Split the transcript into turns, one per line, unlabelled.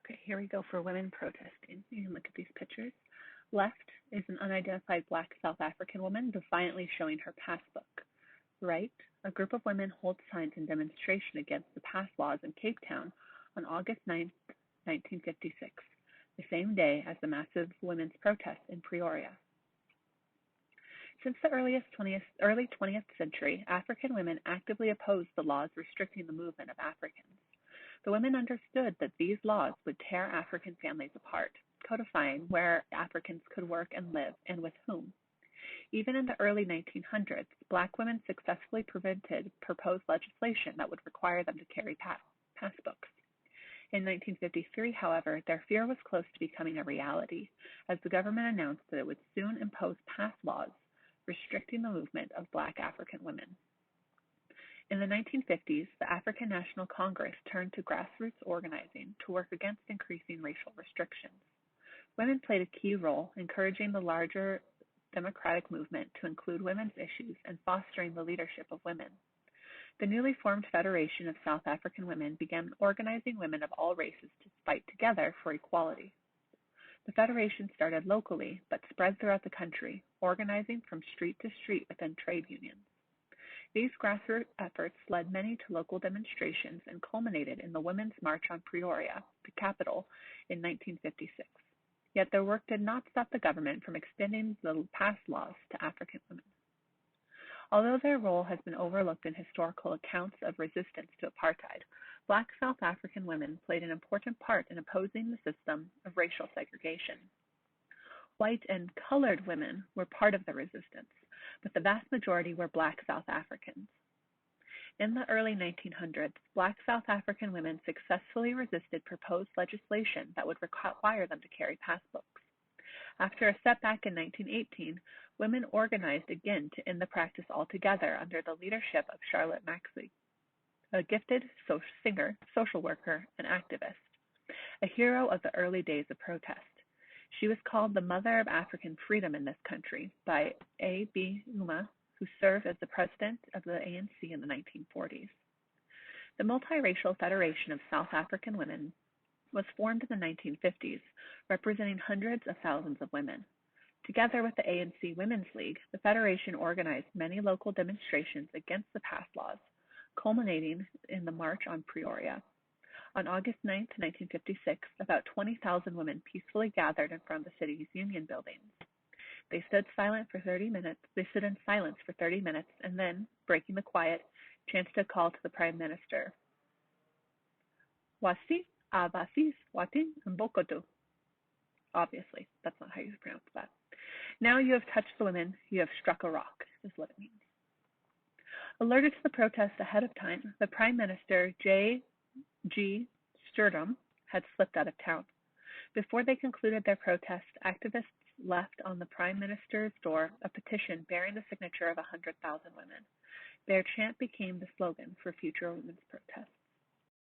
Okay, here we go for women protesting. You can look at these pictures. Left is an unidentified black South African woman defiantly showing her passbook. Right, a group of women hold signs in demonstration against the pass laws in Cape Town on August 9, 1956, the same day as the massive women's protest in Pretoria. Since the early 20th century, African women actively opposed the laws restricting the movement of Africans. The women understood that these laws would tear African families apart, codifying where Africans could work and live and with whom. Even in the early 1900s, black women successfully prevented proposed legislation that would require them to carry passbooks. In 1953, however, their fear was close to becoming a reality, as the government announced that it would soon impose pass laws restricting the movement of black African women. In the 1950s, the African National Congress turned to grassroots organizing to work against increasing racial restrictions. Women played a key role encouraging the larger democratic movement to include women's issues and fostering the leadership of women. The newly formed Federation of South African Women began organizing women of all races to fight together for equality. The Federation started locally, but spread throughout the country, organizing from street to street within trade unions. These grassroots efforts led many to local demonstrations and culminated in the Women's March on Pretoria, the capital, in 1956. Yet their work did not stop the government from extending the pass laws to African women. Although their role has been overlooked in historical accounts of resistance to apartheid, black South African women played an important part in opposing the system of racial segregation. White and colored women were part of the resistance, but the vast majority were black South Africans. In the early 1900s, black South African women successfully resisted proposed legislation that would require them to carry passbooks. After a setback in 1918, women organized again to end the practice altogether under the leadership of Charlotte Maxey, a gifted singer, social worker, and activist, a hero of the early days of protest. She was called the Mother of African Freedom in this country by A.B. Uma, who served as the president of the ANC in the 1940s. The Multiracial Federation of South African Women was formed in the 1950s, representing hundreds of thousands of women. Together with the ANC Women's League, the Federation organized many local demonstrations against the pass laws, culminating in the March on Pretoria. On August 9, 1956, about 20,000 women peacefully gathered in front of the city's union buildings. They stood in silence for 30 minutes and then, breaking the quiet, chanted a call to the Prime Minister. Wasi Abasis Watin Mbokoto. Obviously, that's not how you pronounce that. Now you have touched the women, you have struck a rock, is what it means. Alerted to the protest ahead of time, the Prime Minister, J.G. Sturm, had slipped out of town. Before they concluded their protest, activists left on the Prime Minister's door a petition bearing the signature of 100,000 women. Their chant became the slogan for future women's protests.